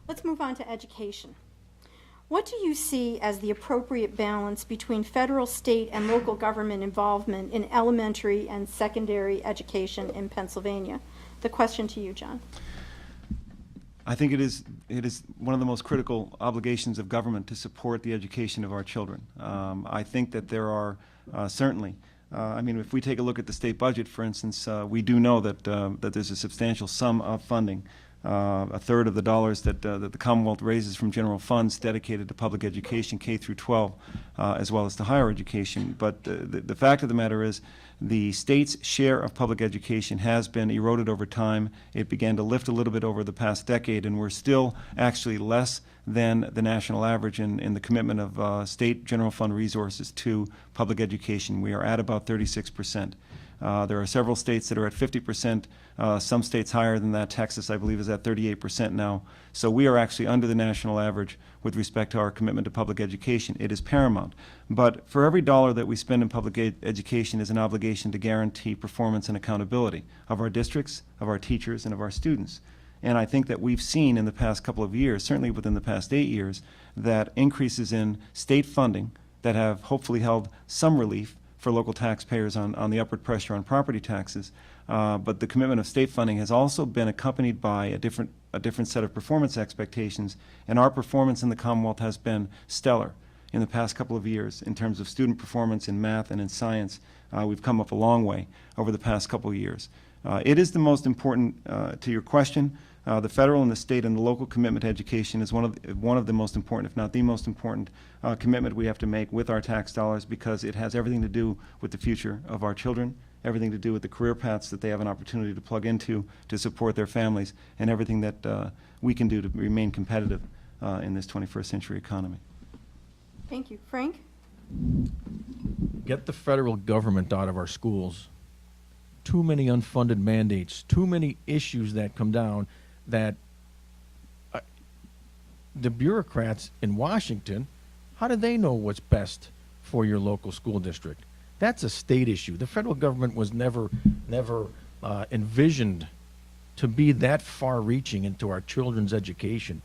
Let's move on to education. What do you see as the appropriate balance between federal, state, and local government involvement in elementary and secondary education in Pennsylvania? The question to you, John. I think it is one of the most critical obligations of government to support the education of our children. I think that there are certainly, I mean, if we take a look at the state budget, for instance, we do know that that there's a substantial sum of funding, a third of the dollars that the Commonwealth raises from general funds dedicated to public education, K through 12, as well as to higher education. But the fact of the matter is, the state's share of public education has been eroded over time. It began to lift a little bit over the past decade, and we're still actually less than the national average in the commitment of state general fund resources to public education. We are at about 36%. There are several states that are at 50%, some states higher than that. Texas, I believe, is at 38% now. So we are actually under the national average with respect to our commitment to public education. It is paramount. But for every dollar that we spend in public education is an obligation to guarantee performance and accountability of our districts, of our teachers, and of our students. And I think that we've seen in the past couple of years, certainly within the past 8 years, that increases in state funding that have hopefully held some relief for local taxpayers on the upward pressure on property taxes. But the commitment of state funding has also been accompanied by a different set of performance expectations, and our performance in the Commonwealth has been stellar in the past couple of years in terms of student performance in math and in science. We've come up a long way over the past couple of years. It is the most important, to your question, the federal and the state and the local commitment to education is one of the most important, if not the most important, commitment we have to make with our tax dollars, because it has everything to do with the future of our children, everything to do with the career paths that they have an opportunity to plug into to support their families, and everything that we can do to remain competitive in this 21st century economy. Thank you. Frank? Get the federal government out of our schools. Too many unfunded mandates, too many issues that come down that the bureaucrats in Washington, how do they know what's best for your local school district? That's a state issue. The federal government was never envisioned to be that far-reaching into our children's education.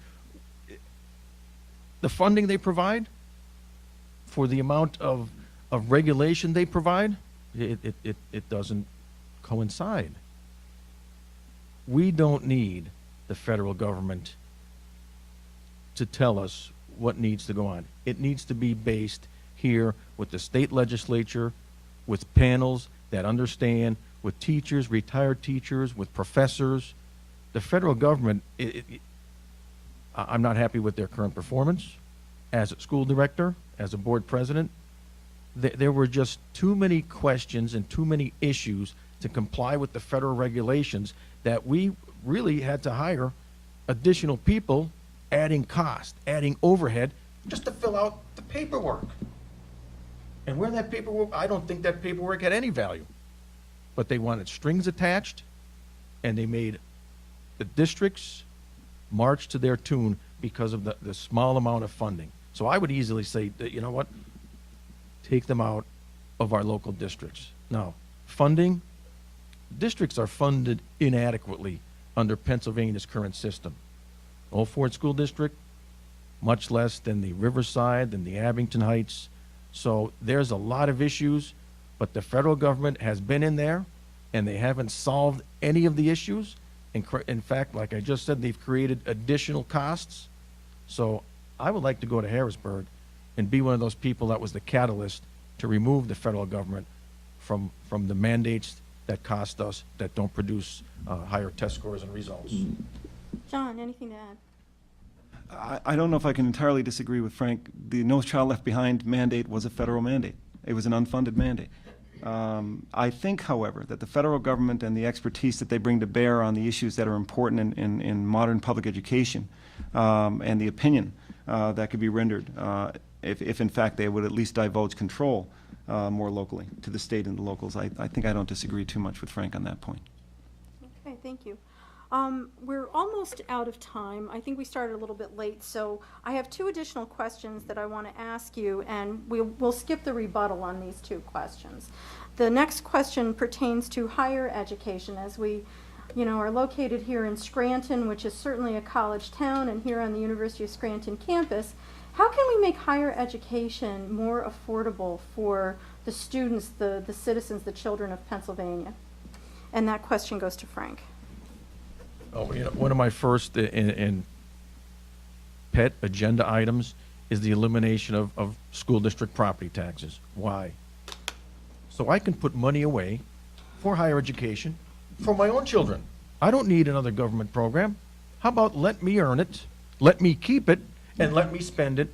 The funding they provide, for the amount of regulation they provide, it doesn't coincide. We don't need the federal government to tell us what needs to go on. It needs to be based here with the state legislature, with panels that understand, with teachers, retired teachers, with professors. The federal government, I'm not happy with their current performance as a school director, as a board president. There were just too many questions and too many issues to comply with the federal regulations that we really had to hire additional people, adding cost, adding overhead, just to fill out the paperwork. And where that paperwork, I don't think that paperwork had any value. But they wanted strings attached, and they made the districts march to their tune because of the small amount of funding. So I would easily say that, you know what, take them out of our local districts. Now, funding, districts are funded inadequately under Pennsylvania's current system. Old Fort School District, much less than the Riverside, than the Abington Heights. So there's a lot of issues, but the federal government has been in there, and they haven't solved any of the issues. In fact, like I just said, they've created additional costs. So I would like to go to Harrisburg and be one of those people that was the catalyst to remove the federal government from the mandates that cost us, that don't produce higher test scores and results. John, anything to add? I don't know if I can entirely disagree with Frank. The No Child Left Behind mandate was a federal mandate. It was an unfunded mandate. I think, however, that the federal government and the expertise that they bring to bear on the issues that are important in modern public education, and the opinion that could be rendered, if in fact they would at least divulge control more locally to the state and the locals. I think I don't disagree too much with Frank on that point. Okay, thank you. We're almost out of time. I think we started a little bit late, so I have two additional questions that I want to ask you, and we'll skip the rebuttal on these two questions. The next question pertains to higher education. As we are located here in Scranton, which is certainly a college town, and here on the University of Scranton campus, how can we make higher education more affordable for the students, the citizens, the children of Pennsylvania? And that question goes to Frank. Oh, one of my first and pet agenda items is the elimination of school district property taxes. Why? So I can put money away for higher education for my own children. I don't need another government program. How about let me earn it, let me keep it, and let me spend it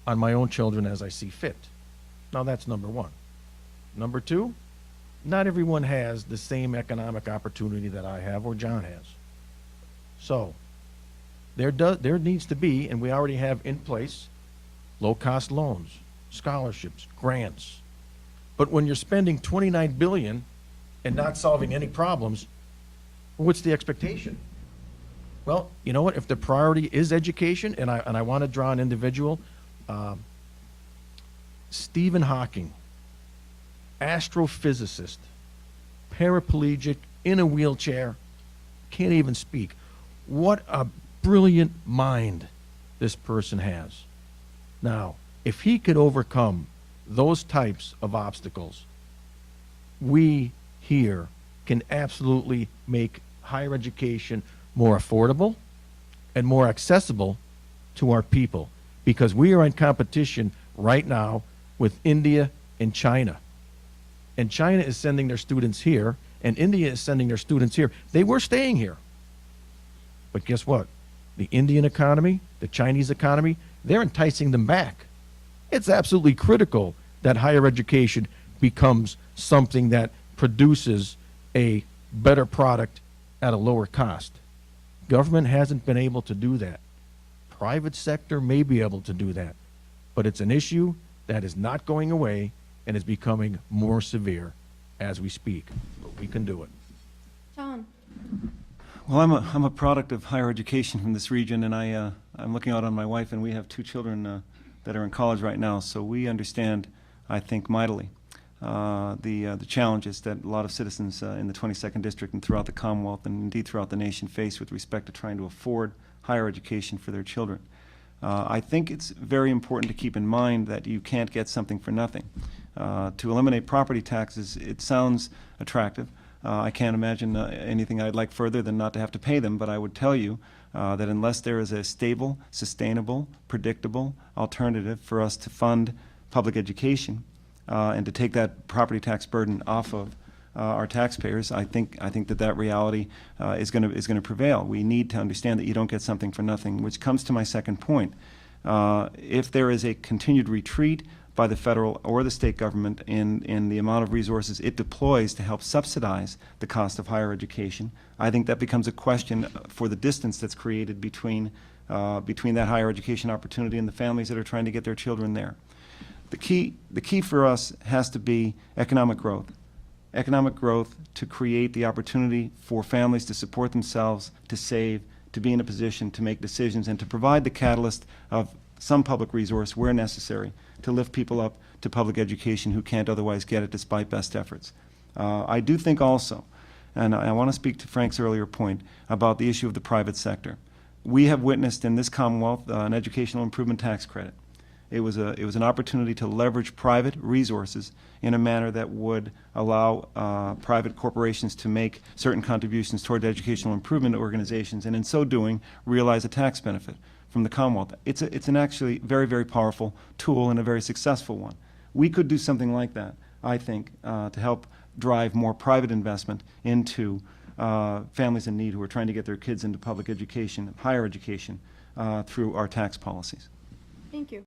on my own children as I see fit? Now that's number one. Number two, not everyone has the same economic opportunity that I have or John has. So there needs to be, and we already have in place, low-cost loans, scholarships, grants. But when you're spending $29 billion and not solving any problems, what's the expectation? Well, you know what? If the priority is education, and I want to draw an individual, Stephen Hawking, astrophysicist, paraplegic, in a wheelchair, can't even speak. What a brilliant mind this person has. Now, if he could overcome those types of obstacles, we here can absolutely make higher education more affordable and more accessible to our people, because we are in competition right now with India and China. And China is sending their students here, and India is sending their students here. They were staying here. But guess what? The Indian economy, the Chinese economy, they're enticing them back. It's absolutely critical that higher education becomes something that produces a better product at a lower cost. Government hasn't been able to do that. Private sector may be able to do that. But it's an issue that is not going away and is becoming more severe as we speak. But we can do it. John. Well, I'm a product of higher education from this region, and I'm looking out on my wife, and we have two children that are in college right now, so we understand, I think, mightily the challenges that a lot of citizens in the 22nd District and throughout the Commonwealth and indeed throughout the nation face with respect to trying to afford higher education for their children. I think it's very important to keep in mind that you can't get something for nothing. To eliminate property taxes, it sounds attractive. I can't imagine anything I'd like further than not to have to pay them, but I would tell you that unless there is a stable, sustainable, predictable alternative for us to fund public education and to take that property tax burden off of our taxpayers, I think that reality is going to prevail. We need to understand that you don't get something for nothing, which comes to my second point. If there is a continued retreat by the federal or the state government in the amount of resources it deploys to help subsidize the cost of higher education, I think that becomes a question for the distance that's created between that higher education opportunity and the families that are trying to get their children there. The key for us has to be economic growth. Economic growth to create the opportunity for families to support themselves, to save, to be in a position to make decisions, and to provide the catalyst of some public resource where necessary to lift people up to public education who can't otherwise get it despite best efforts. I do think also, and I want to speak to Frank's earlier point about the issue of the private sector. We have witnessed in this Commonwealth an educational improvement tax credit. It was an opportunity to leverage private resources in a manner that would allow private corporations to make certain contributions toward educational improvement organizations, and in so doing realize a tax benefit from the Commonwealth. It's an actually very, very powerful tool and a very successful one. We could do something like that, I think, to help drive more private investment into families in need who are trying to get their kids into public education, higher education, through our tax policies. Thank you.